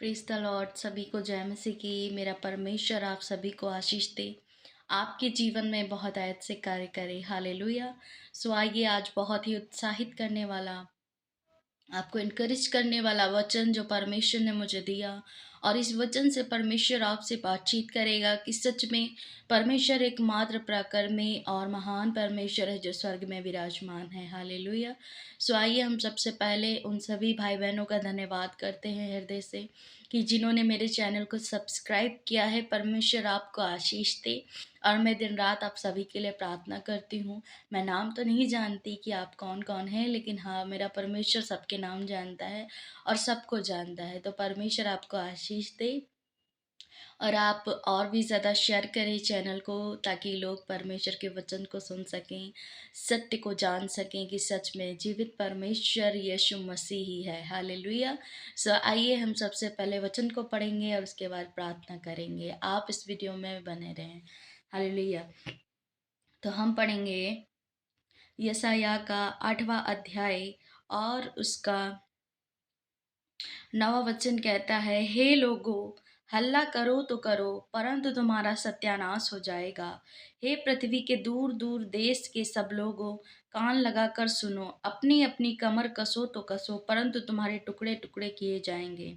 Praise the Lord. सभी को जय मसीह की। मेरा परमेश्वर आप सभी को आशीष दे, आपके जीवन में बहुत आयत से कार्य करे। हालेलुया। सो आइए आज बहुत ही उत्साहित करने वाला, आपको इनकरेज करने वाला वचन जो परमेश्वर ने मुझे दिया, और इस वचन से परमेश्वर आपसे बातचीत करेगा कि सच में परमेश्वर एकमात्र पराक्रमी और महान परमेश्वर है जो स्वर्ग में विराजमान है। हालेलुया। सो आइए हम सबसे पहले उन सभी भाई बहनों का धन्यवाद करते हैं हृदय से कि जिन्होंने मेरे चैनल को सब्सक्राइब किया है। परमेश्वर आपको आशीष दे। और मैं दिन रात आप सभी के लिए प्रार्थना करती हूँ। मैं नाम तो नहीं जानती कि आप कौन कौन हैं, लेकिन हाँ, मेरा परमेश्वर सबके नाम जानता है और सबको जानता है। तो परमेश्वर आपको आशीष दे, और आप और भी ज़्यादा शेयर करें चैनल को, ताकि लोग परमेश्वर के वचन को सुन सकें, सत्य को जान सकें कि सच में जीवित परमेश्वर यीशु मसीह ही है। हालेलुया। सो आइए हम सबसे पहले वचन को पढ़ेंगे और उसके बाद प्रार्थना करेंगे। आप इस वीडियो में बने रहें। हालेलुया। तो हम पढ़ेंगे यशायाह का 8वां अध्याय और उसका 9वां वचन कहता है, हे लोगो, हल्ला करो तो करो, परंतु तुम्हारा सत्यानाश हो जाएगा। हे पृथ्वी के दूर दूर देश के सब लोगों, कान लगाकर सुनो। अपनी अपनी कमर कसो तो कसो, परंतु तुम्हारे टुकड़े टुकड़े किए जाएंगे।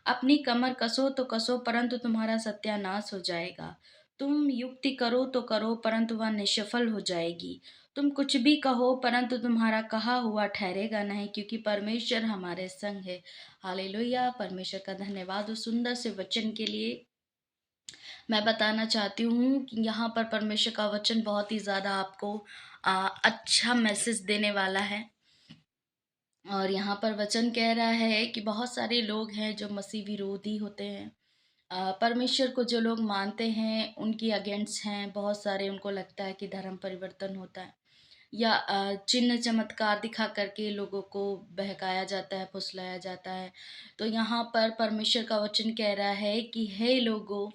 अपनी कमर कसो तो कसो, परंतु तुम्हारा सत्यानाश हो जाएगा। तुम युक्ति करो तो करो, परंतु वह निष्फल हो जाएगी। तुम कुछ भी कहो, परंतु तुम्हारा कहा हुआ ठहरेगा नहीं, क्योंकि परमेश्वर हमारे संग है। हालेलुया। परमेश्वर का धन्यवाद उस सुंदर से वचन के लिए। मैं बताना चाहती हूँ कि यहाँ पर परमेश्वर का वचन बहुत ही ज़्यादा आपको अच्छा मैसेज देने वाला है। और यहाँ पर वचन कह रहा है कि बहुत सारे लोग हैं जो मसीह विरोधी होते हैं। परमेश्वर को जो लोग मानते हैं उनकी अगेंस्ट हैं। बहुत सारे, उनको लगता है कि धर्म परिवर्तन होता है, या चिन्ह चमत्कार दिखा करके लोगों को बहकाया जाता है, फुसलाया जाता है। तो यहाँ पर परमेश्वर का वचन कह रहा है कि हे लोगों,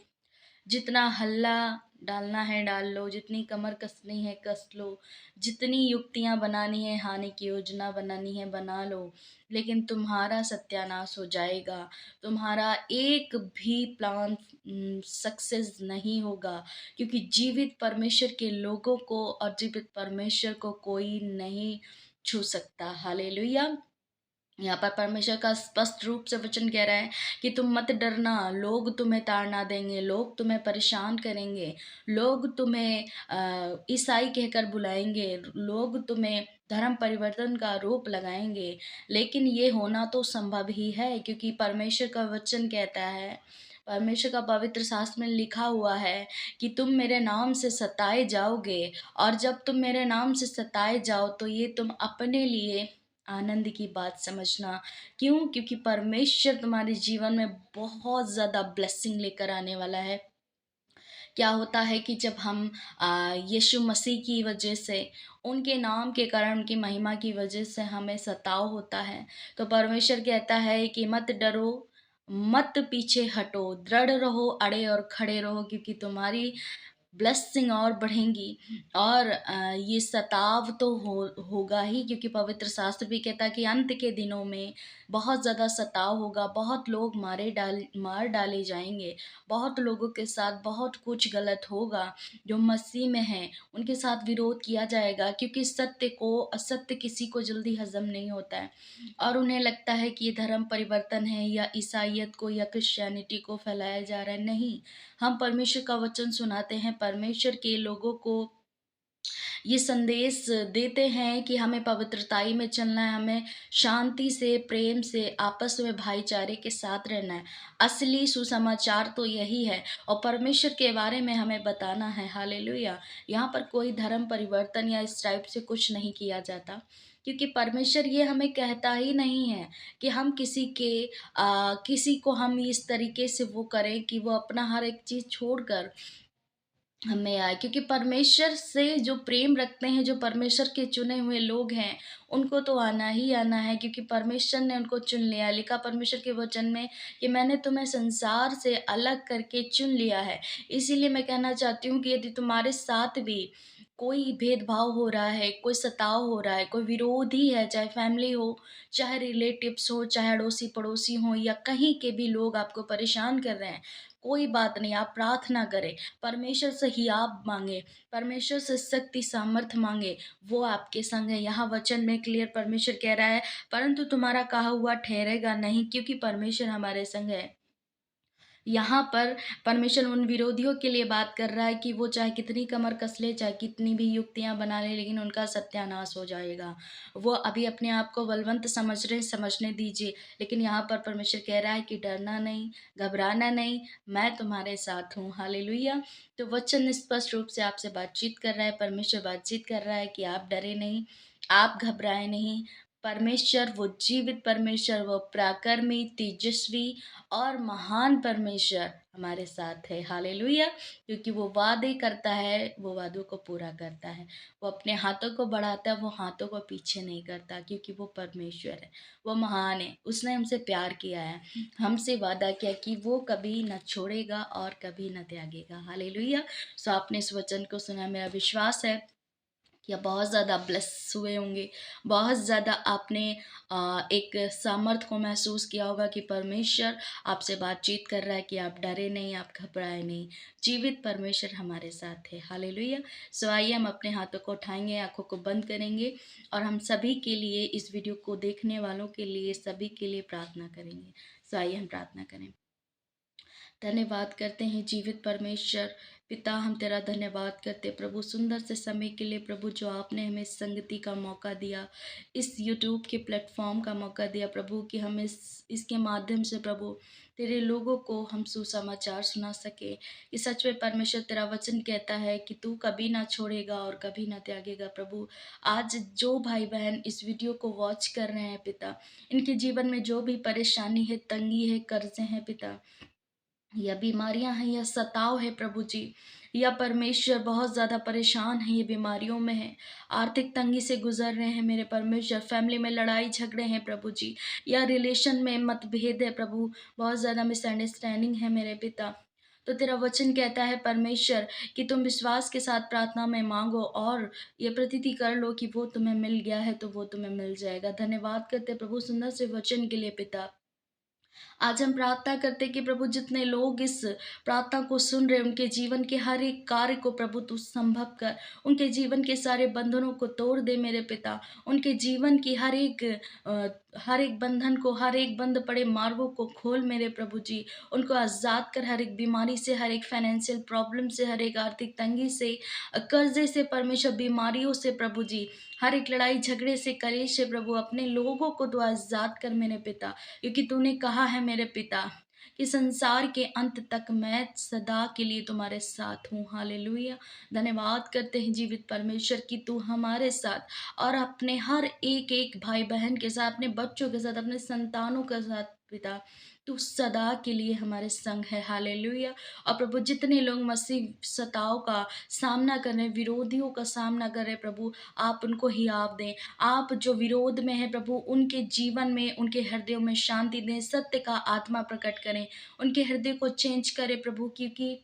जितना हल्ला डालना है डाल लो, जितनी कमर कसनी है कस लो, जितनी युक्तियां बनानी है, हानि की योजना बनानी है बना लो, लेकिन तुम्हारा सत्यानाश हो जाएगा। तुम्हारा एक भी प्लान सक्सेस नहीं होगा, क्योंकि जीवित परमेश्वर के लोगों को और जीवित परमेश्वर को कोई नहीं छू सकता। हालेलुया। यहाँ पर परमेश्वर का स्पष्ट रूप से वचन कह रहा है कि तुम मत डरना। लोग तुम्हें ताड़ना देंगे, लोग तुम्हें परेशान करेंगे, लोग तुम्हें ईसाई कहकर बुलाएंगे, लोग तुम्हें धर्म परिवर्तन का आरोप लगाएंगे, लेकिन ये होना तो संभव ही है, क्योंकि परमेश्वर का वचन कहता है, परमेश्वर का पवित्र शास्त्र में लिखा हुआ है कि तुम मेरे नाम से सताए जाओगे, और जब तुम मेरे नाम से सताए जाओ तो ये तुम अपने लिए आनंद की बात समझना। क्यों? क्योंकि परमेश्वर तुम्हारे जीवन में बहुत ज़्यादा ब्लेसिंग लेकर आने वाला है। क्या होता है कि जब हम यीशु मसीह की वजह से, उनके नाम के कारण, उनकी महिमा की वजह से हमें सताव होता है, तो परमेश्वर कहता है कि मत डरो, मत पीछे हटो, दृढ़ रहो, अड़े और खड़े रहो, क्योंकि तुम्हारी ब्लेसिंग और बढ़ेंगी। और ये सताव तो होगा ही, क्योंकि पवित्र शास्त्र भी कहता है कि अंत के दिनों में बहुत ज़्यादा सताव होगा। बहुत लोग मार डाले जाएंगे। बहुत लोगों के साथ बहुत कुछ गलत होगा। जो मसीह में हैं उनके साथ विरोध किया जाएगा, क्योंकि सत्य को, असत्य किसी को जल्दी हजम नहीं होता है, और उन्हें लगता है कि ये धर्म परिवर्तन है, या ईसाइयत को या क्रिश्चियनिटी को फैलाया जा रहा है। नहीं, हम परमेश्वर का वचन सुनाते हैं, परमेश्वर के लोगों को ये संदेश देते हैं कि हमें पवित्रताई में चलना है, हमें शांति से, प्रेम से, आपस में भाईचारे के साथ रहना है। असली सुसमाचार तो यही है, और परमेश्वर के बारे में हमें बताना है। हालेलुया। यहाँ पर कोई धर्म परिवर्तन या इस टाइप से कुछ नहीं किया जाता, क्योंकि परमेश्वर ये हमें कहता ही नहीं है कि हम किसी को हम इस तरीके से वो करें कि वो अपना हर एक चीज़ छोड़कर हमें आए। क्योंकि परमेश्वर से जो प्रेम रखते हैं, जो परमेश्वर के चुने हुए लोग हैं, उनको तो आना ही आना है, क्योंकि परमेश्वर ने उनको चुन लिया। लिखा परमेश्वर के वचन में कि मैंने तुम्हें संसार से अलग करके चुन लिया है। इसीलिए मैं कहना चाहती हूँ कि यदि तुम्हारे साथ भी कोई भेदभाव हो रहा है, कोई सताव हो रहा है, कोई विरोधी है, चाहे फैमिली हो, चाहे रिलेटिव्स हो, चाहे अड़ोसी-पड़ोसी हों या कहीं के भी लोग आपको परेशान कर रहे हैं, कोई बात नहीं, आप प्रार्थना करें, परमेश्वर से हियाव माँगे, परमेश्वर से शक्ति सामर्थ्य माँगे, वो आपके संग है। यहाँ वचन में क्लियर परमेश्वर कह रहा है, परंतु तुम्हारा कहा हुआ ठहरेगा नहीं, क्योंकि परमेश्वर हमारे संग है। यहाँ पर परमेश्वर उन विरोधियों के लिए बात कर रहा है कि वो चाहे कितनी कमर कस ले, चाहे कितनी भी युक्तियाँ बना लें, लेकिन उनका सत्यानाश हो जाएगा। वो अभी अपने आप को बलवन्त समझ रहे हैं, समझने दीजिए। लेकिन यहाँ पर परमेश्वर कह रहा है कि डरना नहीं, घबराना नहीं, मैं तुम्हारे साथ हूँ। हालेलुया! तो वचन स्पष्ट रूप से आपसे बातचीत कर रहा है, परमेश्वर बातचीत कर रहा है कि आप डरे नहीं, आप घबराएँ नहीं। परमेश्वर, वो जीवित परमेश्वर, वो पराक्रमी, तेजस्वी और महान परमेश्वर हमारे साथ है। हालेलुया! क्योंकि वो वादे करता है, वो वादों को पूरा करता है। वो अपने हाथों को बढ़ाता है, वो हाथों को पीछे नहीं करता, क्योंकि वो परमेश्वर है, वो महान है। उसने हमसे प्यार किया है, हमसे वादा किया कि वो कभी न छोड़ेगा और कभी न त्यागेगा। हालेलुया! सो आपने इस वचन को सुना, मेरा विश्वास है या बहुत ज़्यादा ब्लेस हुए होंगे, बहुत ज़्यादा आपने एक सामर्थ को महसूस किया होगा कि परमेश्वर आपसे बातचीत कर रहा है कि आप डरे नहीं, आप घबराए नहीं, जीवित परमेश्वर हमारे साथ है। हालेलुया! सो आइए हम अपने हाथों को उठाएंगे, आंखों को बंद करेंगे और हम सभी के लिए, इस वीडियो को देखने वालों के लिए, सभी के लिए प्रार्थना करेंगे। सो आइए हम प्रार्थना करें। धन्यवाद करते हैं जीवित परमेश्वर पिता, हम तेरा धन्यवाद करते प्रभु सुंदर से समय के लिए प्रभु, जो आपने हमें संगति का मौका दिया, इस यूट्यूब के प्लेटफॉर्म का मौका दिया प्रभु, कि हम इसके माध्यम से प्रभु तेरे लोगों को हम सुसमाचार सुना सके। कि सच में परमेश्वर, तेरा वचन कहता है कि तू कभी ना छोड़ेगा और कभी ना त्यागेगा प्रभु। आज जो भाई बहन इस वीडियो को वॉच कर रहे हैं पिता, इनके जीवन में जो भी परेशानी है, तंगी है, कर्जे हैं पिता, या बीमारियां हैं, या सताव है प्रभु जी, या परमेश्वर बहुत ज़्यादा परेशान है, ये बीमारियों में है, आर्थिक तंगी से गुजर रहे हैं मेरे परमेश्वर, फैमिली में लड़ाई झगड़े हैं प्रभु जी, या रिलेशन में मतभेद है प्रभु, बहुत ज़्यादा मिसअंडरस्टैंडिंग है मेरे पिता। तो तेरा वचन कहता है परमेश्वर कि तुम विश्वास के साथ प्रार्थना में मांगो और ये प्रतीति कर लो कि वो तुम्हें मिल गया है, तो वो तुम्हें मिल जाएगा। धन्यवाद करते प्रभु सुंदर से वचन के लिए पिता। आज हम प्रार्थना करते हैं कि प्रभु, जितने लोग इस प्रार्थना को सुन रहे हैं, उनके जीवन के हर एक कार्य को प्रभु तू संभव कर, उनके जीवन के सारे बंधनों को तोड़ दे मेरे पिता, उनके जीवन की हर एक बंधन को, हर एक बंद पड़े मार्गों को खोल मेरे प्रभु जी, उनको आज़ाद कर, हर एक बीमारी से, हर एक फाइनेंशियल प्रॉब्लम से, हर एक आर्थिक तंगी से, कर्जे से परमेश्वर, बीमारियों से प्रभु जी, हर एक लड़ाई झगड़े से, कलेश से प्रभु, अपने लोगों को तो आज़ाद कर मेरे पिता। क्योंकि तूने कहा है मेरे पिता कि संसार के अंत तक मैं सदा के लिए तुम्हारे साथ हूँ। हालेलुया! धन्यवाद करते हैं जीवित परमेश्वर कि तू हमारे साथ और अपने हर एक एक भाई बहन के साथ, अपने बच्चों के साथ, अपने संतानों के साथ पिता, तू सदा के लिए हमारे संग है। हालेलुया! और प्रभु, जितने लोग मसीह सताव का सामना कर रहे हैं, विरोधियों का सामना कर रहे हैं प्रभु, आप उनको हियाव दें। आप जो विरोध में हैं प्रभु, उनके जीवन में, उनके हृदयों में शांति दें, सत्य का आत्मा प्रकट करें, उनके हृदय को चेंज करें प्रभु। क्योंकि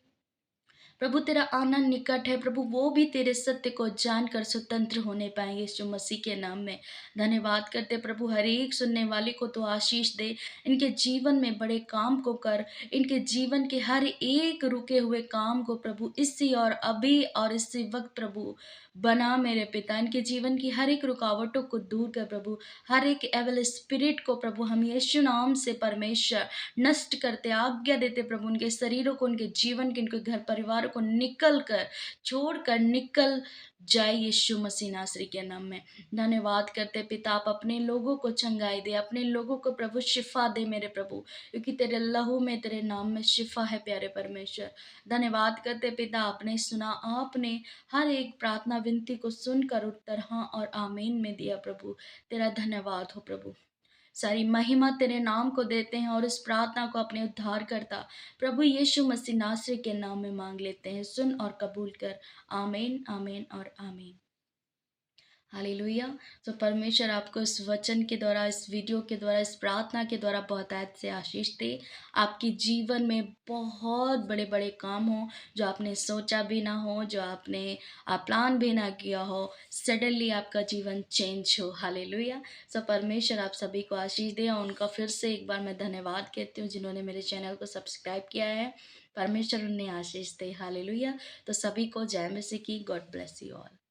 प्रभु, तेरा आना निकट है प्रभु, वो भी तेरे सत्य को जानकर स्वतंत्र होने पाएंगे यीशु मसीह के नाम में। धन्यवाद करते प्रभु, हर एक सुनने वाले को तो आशीष दे, इनके जीवन में बड़े काम को कर, इनके जीवन के हर एक रुके हुए काम को प्रभु इसी और अभी और इसी वक्त प्रभु बना मेरे पिता, इनके जीवन की हर एक रुकावटों को दूर कर प्रभु, हर एक एवल स्पिरिट को प्रभु हम यीशु नाम से परमेश्वर नष्ट करते, आज्ञा देते प्रभु, उनके शरीरों को, उनके जीवन के, उनके घर परिवार को निकल कर, छोड़ कर निकल जाए यीशु मसीह नासरी के नाम में। धन्यवाद करते पिता, आप अपने लोगों को चंगाई दे, अपने लोगों को प्रभु शिफा दे मेरे प्रभु, क्योंकि तेरे लहू में, तेरे नाम में शिफा है प्यारे परमेश्वर। धन्यवाद करते पिता, आपने सुना, आपने हर एक प्रार्थना विनती को सुनकर उत्तर हाँ और आमीन में दिया प्रभु। तेरा धन्यवाद हो प्रभु, सारी महिमा तेरे नाम को देते हैं और इस प्रार्थना को अपने उद्धार करता प्रभु यीशु मसीह नासरी के नाम में मांग लेते हैं, सुन और कबूल कर। आमीन, आमीन और आमीन। हालेलुया। तो परमेश्वर आपको इस वचन के द्वारा, इस वीडियो के द्वारा, इस प्रार्थना के द्वारा बहुतायत से आशीष दे। आपके जीवन में बहुत बड़े बड़े काम हो जो आपने सोचा भी ना हो, जो आपने प्लान भी ना किया हो, सडनली आपका जीवन चेंज हो। हालेलुया। सो परमेश्वर आप सभी को आशीष दे, और उनका फिर से एक बार मैं धन्यवाद कहती हूँ जिन्होंने मेरे चैनल को सब्सक्राइब किया है। परमेश्वर उन्हें आशीष दे। हालेलुया। तो सभी को जय मसीह की। God bless you all.